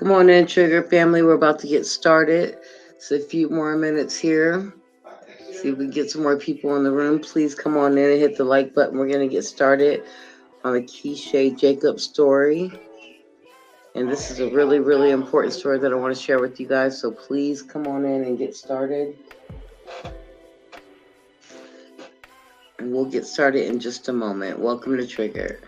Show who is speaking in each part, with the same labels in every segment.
Speaker 1: Come on in, Trigger family. We're about to get started. It's a few more minutes here. See if we get some more people in the room. Please come on in and hit the like button. We're going to get started on the Keeshae Jacob story. And this is a really, really important story that I want to share with you guys. So please come on in and get started. And we'll get started in just a moment. Welcome to Trigger.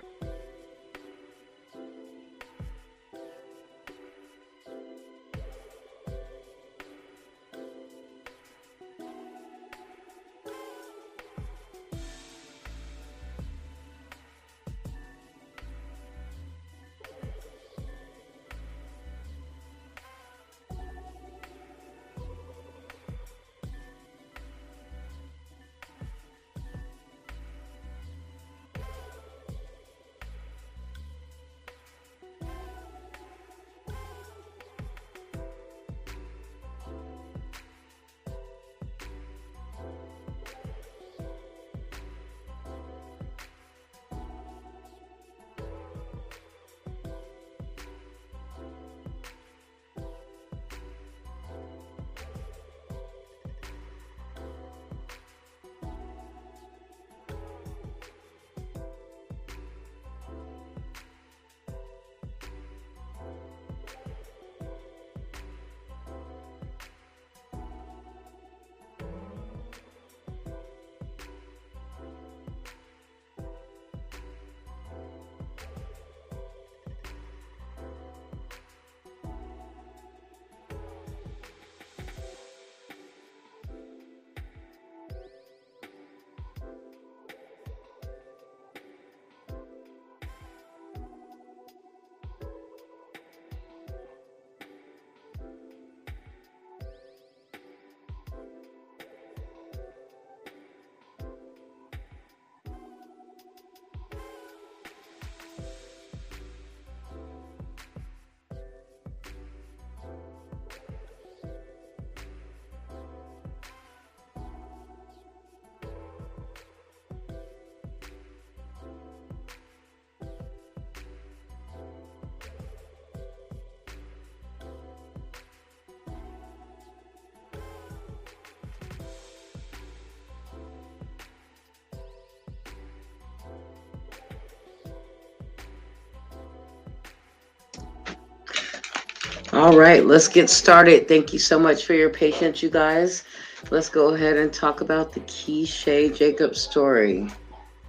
Speaker 1: All right, let's get started. Thank you so much for your patience, you guys. Let's go ahead and talk about the Keeshae Jacob story.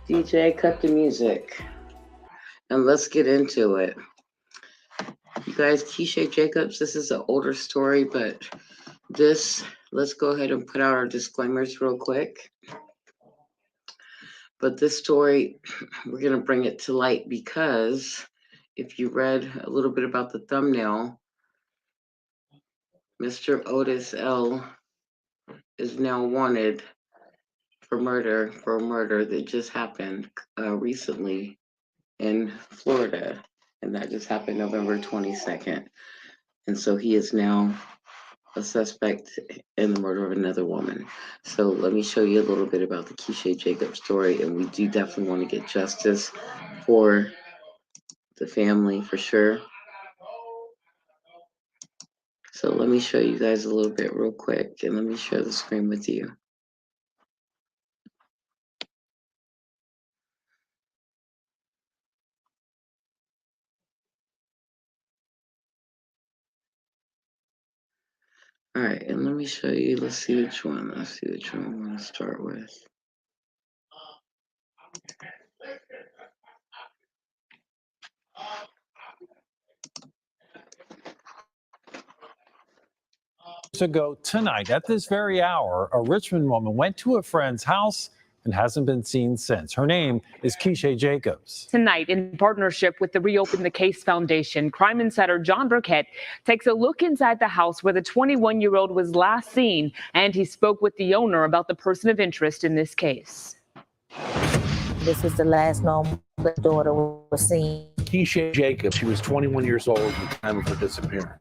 Speaker 1: DJ, cut the music. And let's get into it. You guys, Keeshae Jacobs, this is an older story, but let's go ahead and put out our disclaimers real quick. But this story, we're going to bring it to light because if you read a little bit about the thumbnail, Mr. Otis L. is now wanted for a murder that just happened recently in Florida. And that just happened November 22nd. And so he is now a suspect in the murder of another woman. So let me show you a little bit about the Keeshae Jacob story. And we do definitely want to get justice for the family for sure. So let me show you guys a little bit real quick, and let me share the screen with you. All right, and let me show you, let's see which one I'm going to start with.
Speaker 2: Ago tonight, at this very hour, a Richmond woman went to a friend's house and hasn't been seen since. Her name is Keeshae Jacobs.
Speaker 3: Tonight, in partnership with the Reopen the Case Foundation, crime insider John Burkett takes a look inside the house where the 21-year-old was last seen, and he spoke with the owner about the person of interest in this case.
Speaker 4: This is the last known daughter was seen.
Speaker 5: Keeshae Jacobs, she was 21 years old at the time of her disappearance.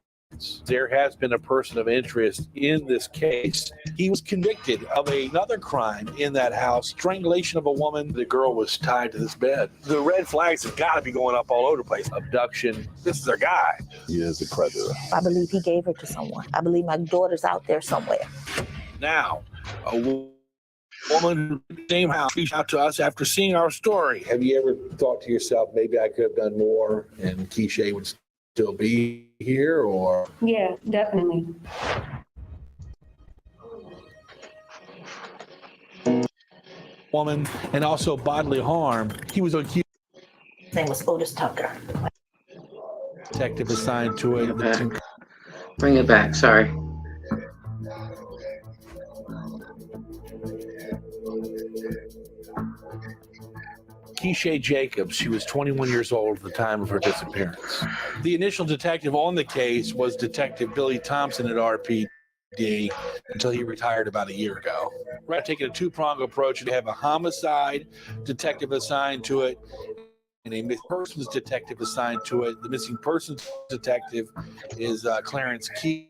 Speaker 5: There has been a person of interest in this case. He was convicted of another crime in that house, strangulation of a woman. The girl was tied to this bed. The red flags have got to be going up all over the place. Abduction. This is our guy.
Speaker 6: He is a predator.
Speaker 4: I believe he gave her to someone. I believe my daughter's out there somewhere.
Speaker 5: Now, a woman in the same house reached out to us after seeing our story. Have you ever thought to yourself, maybe I could have done more and Keeshae would still be here, or?
Speaker 7: Yeah, definitely.
Speaker 5: Woman and also bodily harm. He was accused.
Speaker 4: His name was Otis Tucker.
Speaker 5: Detective assigned to it.
Speaker 1: Okay. Bring it back. Sorry.
Speaker 5: Keeshae Jacobs. She was 21 years old at the time of her disappearance. The initial detective on the case was Detective Billy Thompson at RPD until he retired about a year ago. We're taking a two-pronged approach. We have a homicide detective assigned to it and a missing persons detective assigned to it. The missing persons detective is Clarence Key.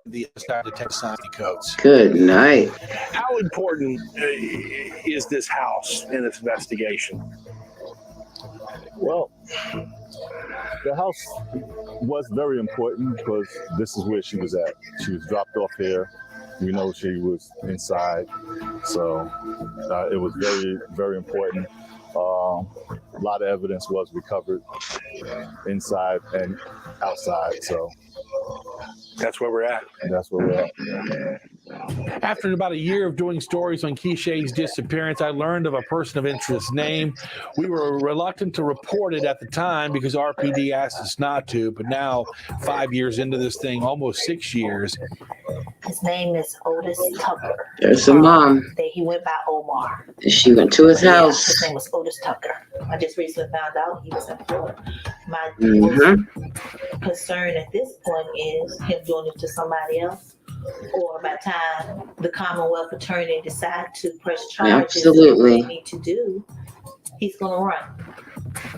Speaker 5: The detective assigned to Coates.
Speaker 1: Good night.
Speaker 5: How important is this house in this investigation?
Speaker 6: Well, the house was very important because this is where she was at. She was dropped off here. We know she was inside. So it was very, very important. A lot of evidence was recovered inside and outside. So
Speaker 5: that's where we're at.
Speaker 6: That's where we're at.
Speaker 5: After about a year of doing stories on Keeshae's disappearance, I learned of a person of interest name. We were reluctant to report it at the time because RPD asked us not to, but now 5 years into this thing, almost 6 years.
Speaker 4: His name is Otis Tucker.
Speaker 1: There's a mom.
Speaker 4: He went by Omar.
Speaker 1: She went to his house.
Speaker 4: His name was Otis Tucker. I just recently found out he was in Florida. My concern at this point is him doing it to somebody else. Or by the time the Commonwealth attorney decide to press charges,
Speaker 1: absolutely,
Speaker 4: they need to do, he's going to run,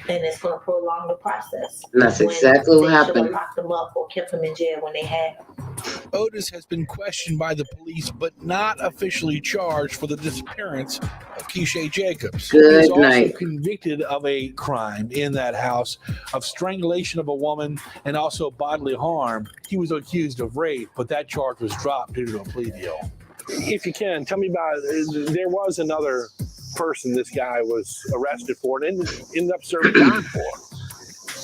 Speaker 4: and it's going to prolong the process.
Speaker 1: And that's exactly what happened.
Speaker 4: They locked them up or kept them in jail when they had.
Speaker 5: Otis has been questioned by the police, but not officially charged for the disappearance of Keeshae Jacobs.
Speaker 1: Good
Speaker 5: He's
Speaker 1: night.
Speaker 5: also convicted of a crime in that house of strangulation of a woman and also bodily harm. He was accused of rape, but that charge was dropped due to a plea deal. If you can, tell me about, there was another person this guy was arrested for and ended up serving time for.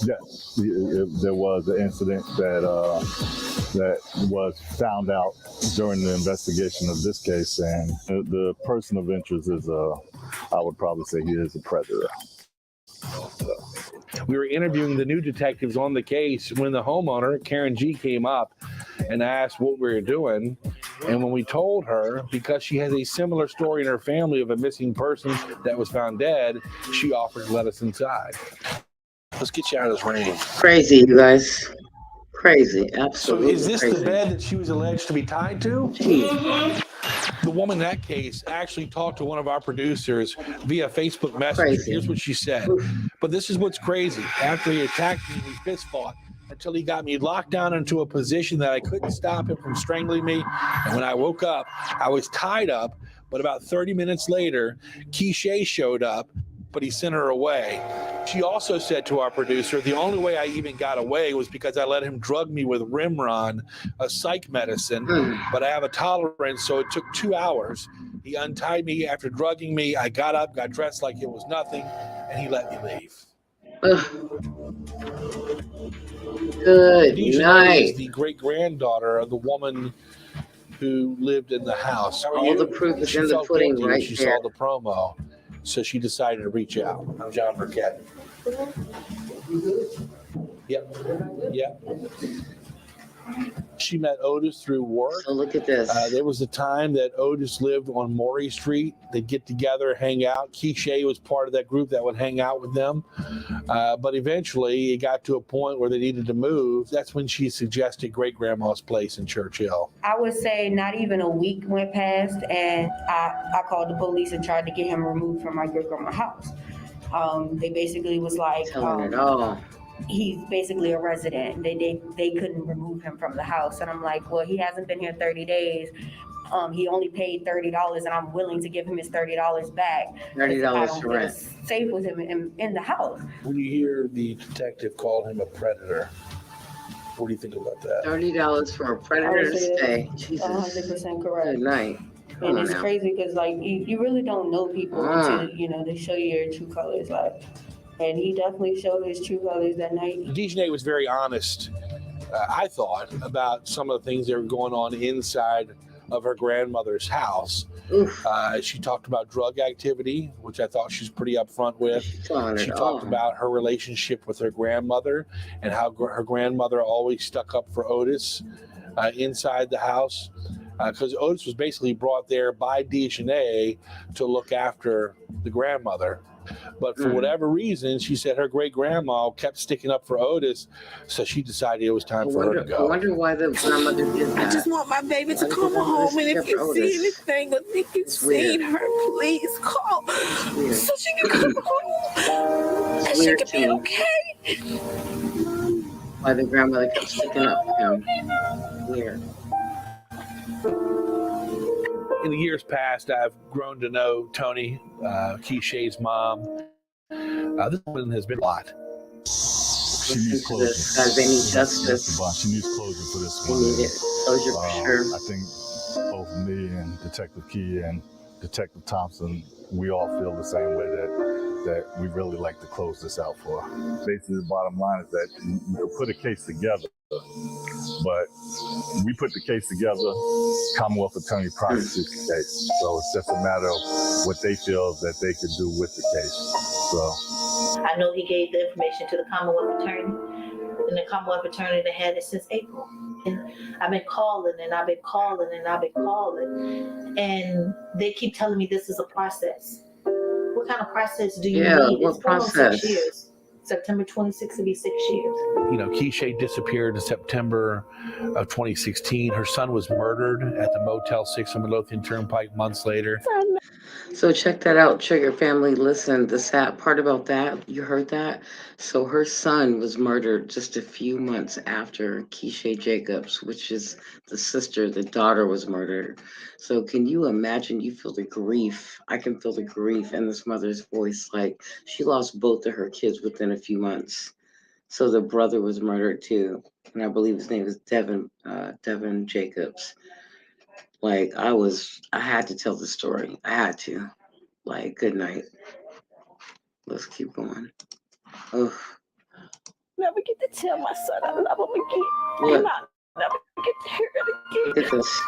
Speaker 6: Yes, there was an incident that was found out during the investigation of this case, and the person of interest is I would probably say he is a predator.
Speaker 5: We were interviewing the new detectives on the case when the homeowner, Karen G., came up and asked what we were doing. And when we told her, because she has a similar story in her family of a missing person that was found dead, she offered to let us inside. Let's get you out of this rain.
Speaker 1: Crazy, you guys. Crazy, absolutely.
Speaker 5: So is this
Speaker 1: crazy.
Speaker 5: the bed that she was alleged to be tied to?
Speaker 1: Jeez.
Speaker 5: The woman in that case actually talked to one of our producers via Facebook Messenger.
Speaker 1: Crazy.
Speaker 5: Here's what she said. But this is what's crazy. After he attacked me, we fist fought until he got me locked down into a position that I couldn't stop him from strangling me. And when I woke up, I was tied up. But about 30 minutes later, Keeshae showed up, but he sent her away. She also said to our producer, the only way I even got away was because I let him drug me with Rimron, a psych medicine, but I have a tolerance, so it took 2 hours. He untied me after drugging me. I got up, got dressed like it was nothing, and he let me leave.
Speaker 1: Good night.
Speaker 5: Is the great-granddaughter of the woman who lived in the house.
Speaker 1: All the proof is in the pudding right
Speaker 5: She
Speaker 1: there.
Speaker 5: saw the promo, so she decided to reach out. I'm John Burkett. Yep. She met Otis through work.
Speaker 1: So look at this.
Speaker 5: There was a time that Otis lived on Maury Street. They'd get together, hang out. Keeshae was part of that group that would hang out with them. But eventually it got to a point where they needed to move. That's when she suggested great-grandma's place in Churchill.
Speaker 7: I would say not even a week went past, and I called the police and tried to get him removed from my great grandma's house. They basically was like,
Speaker 1: Telling it all.
Speaker 7: he's basically a resident. They couldn't remove him from the house. And I'm like, well, he hasn't been here 30 days. He only paid $30, and I'm willing to give him his $30 back if I
Speaker 1: $30
Speaker 7: don't
Speaker 1: for
Speaker 7: feel
Speaker 1: rent.
Speaker 7: safe with him in the house.
Speaker 5: When you hear the detective call him a predator, what do you think about that?
Speaker 1: $30 for a predator to stay. Jesus.
Speaker 7: 100% correct.
Speaker 1: Good night. Come
Speaker 7: And
Speaker 1: on
Speaker 7: it's
Speaker 1: now.
Speaker 7: crazy because like you really don't know people until they show you your true colors. Like, and he definitely showed his true colors that night.
Speaker 5: Keeshae was very honest, I thought, about some of the things that were going on inside of her grandmother's house. She talked about drug activity, which I thought she's pretty upfront with. She talked about her relationship with her grandmother and how her grandmother always stuck up for Otis inside the house, because Otis was basically brought there by Keeshae to look after the grandmother. But for whatever reason, she said her great-grandma kept sticking up for Otis, so she decided it was time for her to go.
Speaker 1: I wonder why the grandmother did that.
Speaker 8: I just want my baby to come home, and if you see anything or think you've seen her, please call so she can come home and she can be okay.
Speaker 1: Why the grandmother kept sticking up for him. Weird.
Speaker 5: In the years past, I've grown to know Tony, Keeshae's mom. This woman has been a lot.
Speaker 6: She needs closure.
Speaker 1: They need justice.
Speaker 6: She needs closure for this
Speaker 1: They
Speaker 6: one.
Speaker 1: need it. Closure for sure.
Speaker 6: I think both me and Detective Key and Detective Thompson, we all feel the same way that we really like to close this out for. Basically, the bottom line is that you can put a case together, but we put the case together, Commonwealth Attorney prosecutes the case. So it's just a matter of what they feel that they could do with the case. So
Speaker 4: I know he gave the information to the Commonwealth Attorney, and the Commonwealth Attorney that had it since April. And I've been calling and I've been calling and I've been calling, and they keep telling me this is a process. What kind of process do you need?
Speaker 1: What process?
Speaker 4: 6 years. September 26th will be 6 years.
Speaker 5: You know, Keeshae disappeared in September of 2016. Her son was murdered at the Motel 6 on Midlothian Turnpike months later.
Speaker 1: So check that out, Trigger family. Listen, the sad part about that, you heard that? So her son was murdered just a few months after Keeshae Jacobs, which is the sister, the daughter was murdered. So can you imagine, you feel the grief. I can feel the grief in this mother's voice. Like she lost both of her kids within a few months. So the brother was murdered too. And I believe his name is Devin Jacobs. Like I had to tell the story. I had to. Like, good night. Let's keep going. Ugh.
Speaker 8: Never get to tell my son I love him again.
Speaker 1: What?
Speaker 8: And I'll never get to hear it
Speaker 1: Look
Speaker 8: again.
Speaker 1: at this.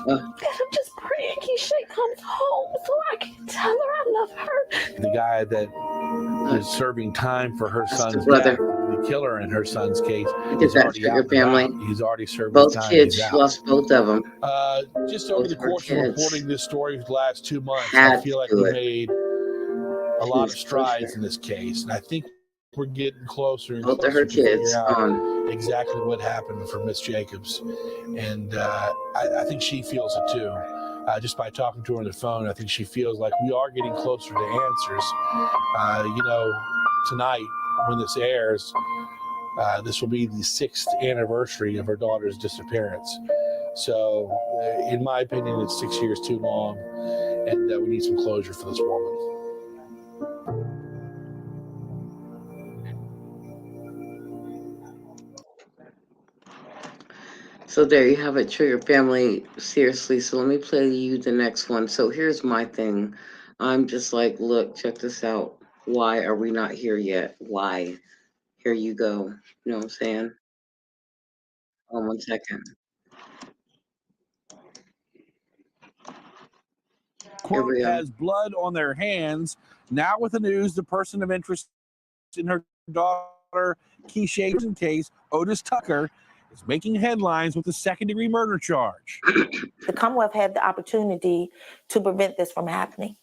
Speaker 8: And I'm just praying Keeshae comes home so I can tell her I love her.
Speaker 5: The guy that is serving time for her son's death,
Speaker 1: brother.
Speaker 5: the killer in her son's case,
Speaker 1: Look
Speaker 5: is
Speaker 1: at that,
Speaker 5: already
Speaker 1: Trigger
Speaker 5: out and
Speaker 1: family.
Speaker 5: about. He's already served
Speaker 1: Both
Speaker 5: his time.
Speaker 1: kids,
Speaker 5: He's
Speaker 1: she
Speaker 5: out.
Speaker 1: lost both of them.
Speaker 5: Just over the
Speaker 1: Both her
Speaker 5: course of
Speaker 1: kids.
Speaker 5: reporting this story for the last 2 months,
Speaker 1: Had
Speaker 5: I feel like
Speaker 1: to
Speaker 5: we
Speaker 1: do it.
Speaker 5: made a lot of
Speaker 1: Jeez,
Speaker 5: strides
Speaker 1: closure.
Speaker 5: in this case. And I think we're getting closer and
Speaker 1: Both of
Speaker 5: closer
Speaker 1: her
Speaker 5: to figure
Speaker 1: kids
Speaker 5: out
Speaker 1: on.
Speaker 5: exactly what happened for Miss Jacobs. And I think she feels it too. Just by talking to her on the phone, I think she feels like we are getting closer to answers. Tonight, when this airs, this will be the 6th anniversary of her daughter's disappearance. So, in my opinion, it's 6 years too long, and we need some closure for this woman.
Speaker 1: So there you have it, Trigger family. Seriously, so let me play you the next one. So here's my thing. I'm just like, look, check this out. Why are we not here yet? Why? Here you go. You know what I'm saying? Hold on 1 second.
Speaker 2: Quote,
Speaker 1: we go.
Speaker 2: has blood on their hands. Now with the news, the person of interest in her daughter Keeshae's case, Otis Tucker, is making headlines with a second-degree murder charge.
Speaker 8: The Commonwealth had the opportunity to prevent this from happening.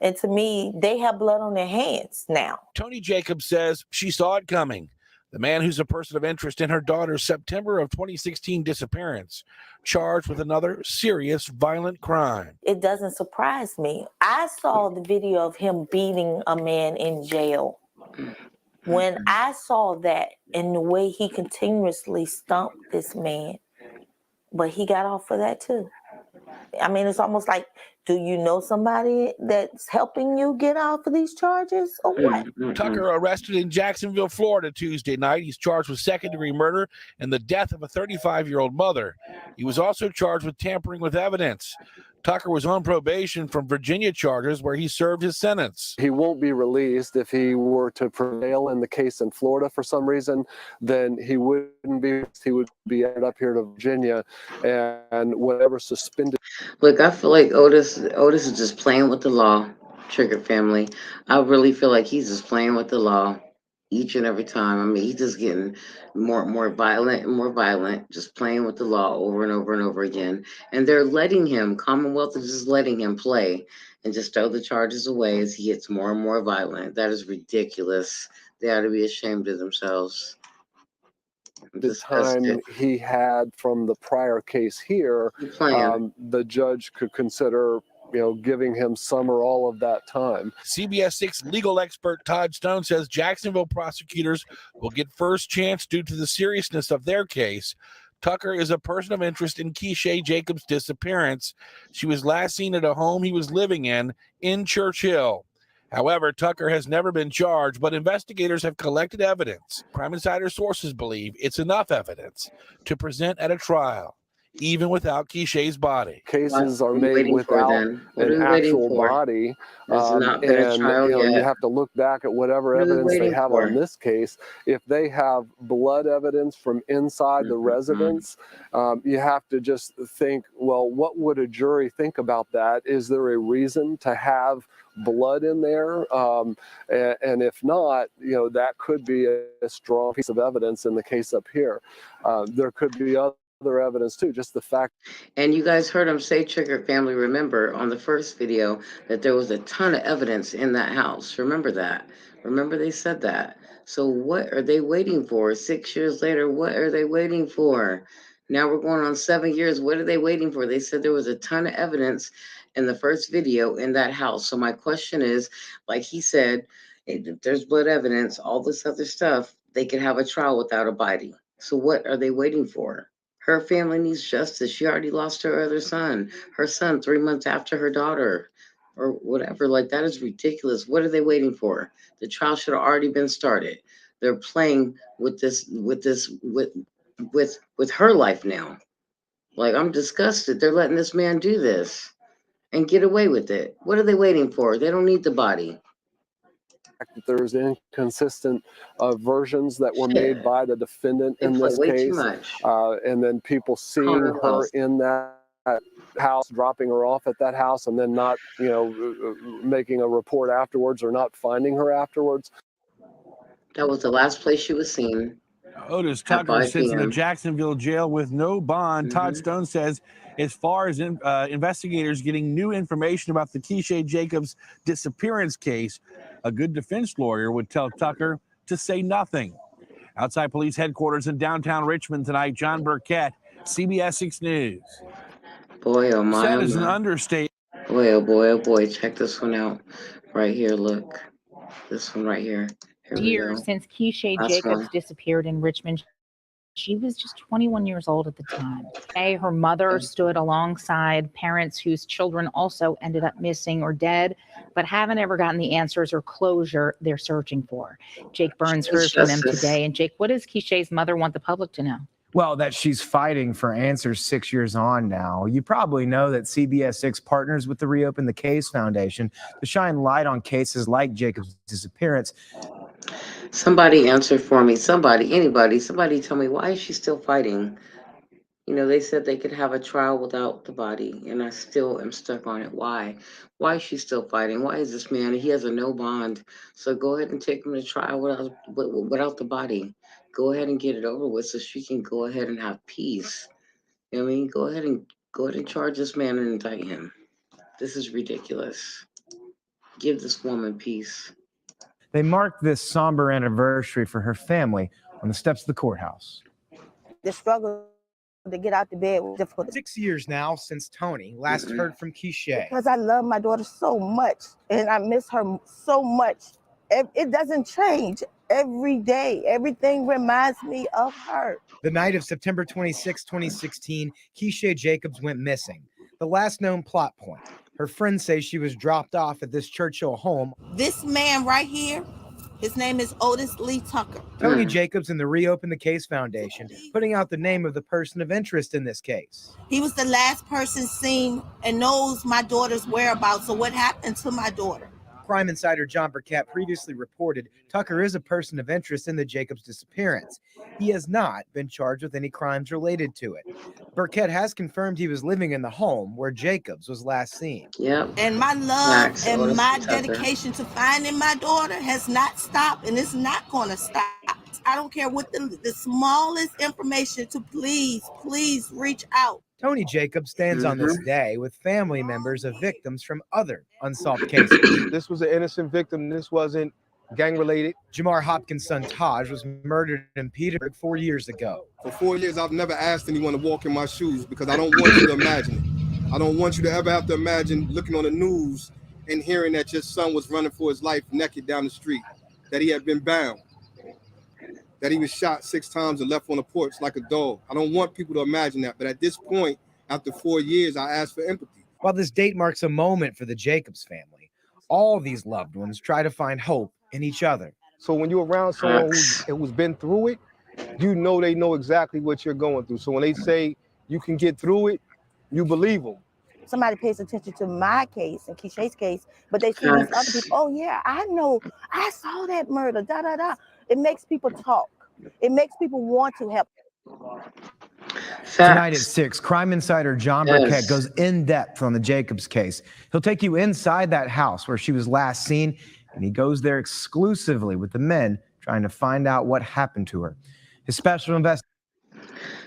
Speaker 8: And to me, they have blood on their hands now.
Speaker 5: Tony Jacobs says she saw it coming. The man who's a person of interest in her daughter's September of 2016 disappearance, charged with another serious violent crime.
Speaker 8: It doesn't surprise me. I saw the video of him beating a man in jail.
Speaker 4: When I saw that and the way he continuously stumped this man, but he got off for that too. I mean, it's almost like, do you know somebody that's helping you get off of these charges or what?
Speaker 2: Tucker arrested in Jacksonville, Florida Tuesday night. He's charged with second-degree murder and the death of a 35-year-old mother. He was also charged with tampering with evidence. Tucker was on probation from Virginia charges where he served his sentence.
Speaker 9: He won't be released. If he were to prevail in the case in Florida for some reason, then he wouldn't be. He would be added up here to Virginia, and whatever suspended.
Speaker 1: Look, I feel like Otis is just playing with the law, Trigger family. I really feel like he's just playing with the law each and every time. I mean, he's just getting more violent and more violent, just playing with the law over and over and over again. And they're letting him, Commonwealth is just letting him play and just throw the charges away as he gets more and more violent. That is ridiculous. They ought to be ashamed of themselves.
Speaker 9: The time he had from the prior case here, the judge could consider, giving him some or all of that time.
Speaker 2: CBS 6 legal expert Todd Stone says Jacksonville prosecutors will get first chance due to the seriousness of their case. Tucker is a person of interest in Keeshae Jacobs' disappearance. She was last seen at a home he was living in Churchill. However, Tucker has never been charged, but investigators have collected evidence. Crime Insider sources believe it's enough evidence to present at a trial, even without Keeshae's body.
Speaker 9: Cases are made without an actual body, and you have to look back at whatever evidence they have on this case. If they have blood evidence from inside the residence, you have to just think, well, what would a jury think about that? Is there a reason to have blood in there? And if not, that could be a strong piece of evidence in the case up here. There could be other evidence too, just the fact.
Speaker 1: And you guys heard him say, Trigger family, remember on the first video that there was a ton of evidence in that house. Remember that. Remember they said that. So what are they waiting for? 6 years later, what are they waiting for? Now we're going on 7 years. What are they waiting for? They said there was a ton of evidence in the first video in that house. So my question is, like he said, if there's blood evidence, all this other stuff, they could have a trial without a body. So what are they waiting for? Her family needs justice. She already lost her other son, her son 3 months after her daughter, or whatever. Like, that is ridiculous. What are they waiting for? The trial should have already been started. They're playing with her life now. Like, I'm disgusted. They're letting this man do this and get away with it. What are they waiting for? They don't need the body.
Speaker 9: There's inconsistent versions that were made by the defendant in this case, and then people seeing her in that house, dropping her off at that house, and then not, making a report afterwards or not finding her afterwards.
Speaker 1: That was the last place she was seen.
Speaker 2: Otis Tucker sits in a Jacksonville jail with no bond. Todd Stone says, as far as investigators getting new information about the Keeshae Jacobs disappearance case, a good defense lawyer would tell Tucker to say nothing. Outside police headquarters in downtown Richmond tonight, John Burkett, CBS 6 News.
Speaker 1: Boy, oh my.
Speaker 2: Said is an understatement.
Speaker 1: Boy, oh boy, oh boy. Check this one out. Right here, look. This one right here.
Speaker 10: Years since Keeshae Jacobs disappeared in Richmond. She was just 21 years old at the time. Her mother stood alongside parents whose children also ended up missing or dead, but haven't ever gotten the answers or closure they're searching for. Jake Burns heard from them today. And Jake, what does Keeshae's mother want the public to know?
Speaker 11: Well, that she's fighting for answers 6 years on now. You probably know that CBS 6 partners with the Reopen the Case Foundation to shine light on cases like Jacob's disappearance.
Speaker 1: Somebody answer for me. Somebody, anybody, somebody tell me, why is she still fighting? They said they could have a trial without the body, and I still am stuck on it. Why? Why is she still fighting? Why is this man? He has a no bond. So go ahead and take him to trial without the body. Go ahead and get it over with so she can go ahead and have peace. You know what I mean? Go ahead and charge this man and indict him. This is ridiculous. Give this woman peace.
Speaker 11: They marked this somber anniversary for her family on the steps of the courthouse.
Speaker 12: The struggle to get out the bed was difficult.
Speaker 13: 6 years now since Tony last heard from Keeshae.
Speaker 12: Because I love my daughter so much and I miss her so much. It doesn't change. every day. Everything reminds me of her.
Speaker 13: The night of September 26, 2016, Keeshae Jacobs went missing. The last known plot point. Her friends say she was dropped off at this Churchill home.
Speaker 8: This man right here, his name is Otis Lee Tucker.
Speaker 13: Tony Jacobs and the Reopen the Case Foundation putting out the name of the person of interest in this case.
Speaker 8: He was the last person seen and knows my daughter's whereabouts. So what happened to my daughter?
Speaker 13: Crime insider John Burkett previously reported Tucker is a person of interest in the Jacobs disappearance. He has not been charged with any crimes related to it. Burkett has confirmed he was living in the home where Jacobs was last seen.
Speaker 1: Yep.
Speaker 8: And my love and my dedication to finding my daughter has not stopped, and it's not going to stop. I don't care what the smallest information to please reach out.
Speaker 13: Tony Jacobs stands on this day with family members of victims from other unsolved cases.
Speaker 14: This was an innocent victim. This wasn't gang related.
Speaker 13: Jamar Hopkins' son Taj was murdered in Petersburg 4 years ago.
Speaker 14: For 4 years, I've never asked anyone to walk in my shoes because I don't want you to imagine it. I don't want you to ever have to imagine looking on the news and hearing that your son was running for his life naked down the street, that he had been bound, that he was shot 6 times and left on the porch like a dog. I don't want people to imagine that. But at this point, after 4 years, I ask for empathy.
Speaker 13: While this date marks a moment for the Jacobs family, all these loved ones try to find hope in each other.
Speaker 14: So when you're around someone who's been through it, you know they know exactly what you're going through. So when they say you can get through it, you believe them.
Speaker 12: Somebody pays attention to my case and Keeshae's case, but they see these other people. Oh yeah, I know. I saw that murder. Da da da. It makes people talk. It makes people want to help.
Speaker 11: Tonight at 6, crime insider John Burkett goes in depth on the Jacobs case. He'll take you inside that house where she was last seen, and he goes there exclusively with the men trying to find out what happened to her. His special investigation.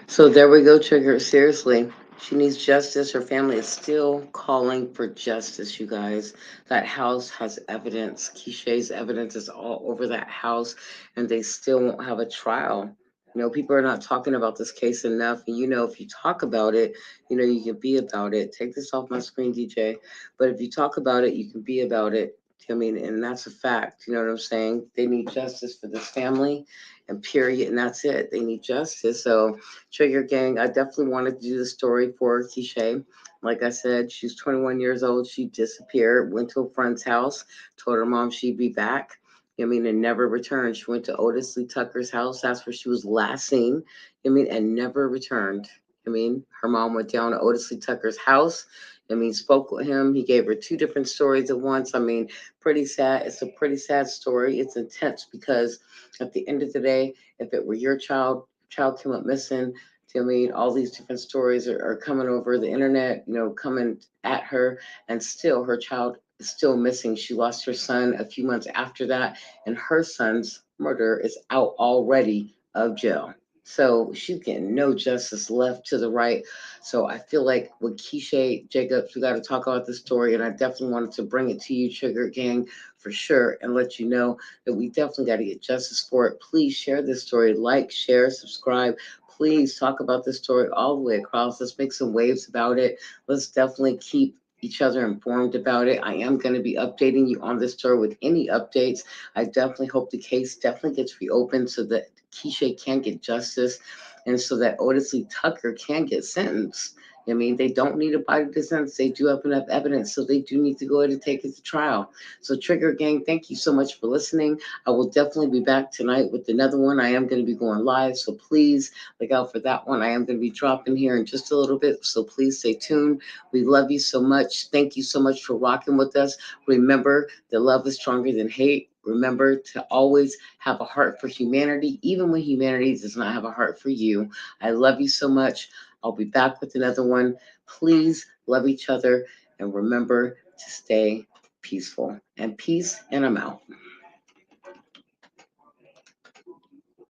Speaker 1: So there we go, Trigger. Seriously, she needs justice. Her family is still calling for justice, you guys. That house has evidence. Keeshae's evidence is all over that house, and they still won't have a trial. You know, people are not talking about this case enough. And, you know, if you talk about it, you know, you can be about it. Take this off my screen, DJ. But if you talk about it, you can be about it. I mean, and that's a fact. You know what I'm saying? They need justice for this family, and period. And that's it. They need justice. So, Trigger Gang, I definitely wanted to do the story for Keeshae. Like I said, she's 21 years old. She disappeared, went to a friend's house, told her mom she'd be back. I mean, and never returned. She went to Otis Lee Tucker's house. That's where she was last seen. I mean, and never returned. I mean, her mom went down to Otis Lee Tucker's house. I mean, spoke with him. He gave her 2 different stories at once. I mean, pretty sad. It's a pretty sad story. It's intense because at the end of the day, if it were your child came up missing. I mean, all these different stories are coming over the internet, you know, coming at her, and still her child is still missing. She lost her son a few months after that, and her son's murder is out already of jail. So she's getting no justice left to the right. So I feel like with Keeshae Jacobs, we got to talk about this story, and I definitely wanted to bring it to you, Trigger Gang, for sure, and let you know that we definitely got to get justice for it. Please share this story, like, share, subscribe. Please talk about this story all the way across. Let's make some waves about it. Let's definitely keep each other informed about it. I am going to be updating you on this story with any updates. I definitely hope the case definitely gets reopened so that Keeshae can get justice and so that Otis Lee Tucker can get sentenced. I mean, they don't need a body to sentence. They do have enough evidence, so they do need to go ahead and take it to trial. So, Trigger Gang, thank you so much for listening. I will definitely be back tonight with another one. I am going to be going live, so please look out for that one. I am going to be dropping here in just a little bit, so please stay tuned. We love you so much. Thank you so much for rocking with us. Remember that love is stronger than hate. Remember to always have a heart for humanity, even when humanity does not have a heart for you. I love you so much. I'll be back with another one. Please love each other and remember to stay peaceful. And peace, and I'm out.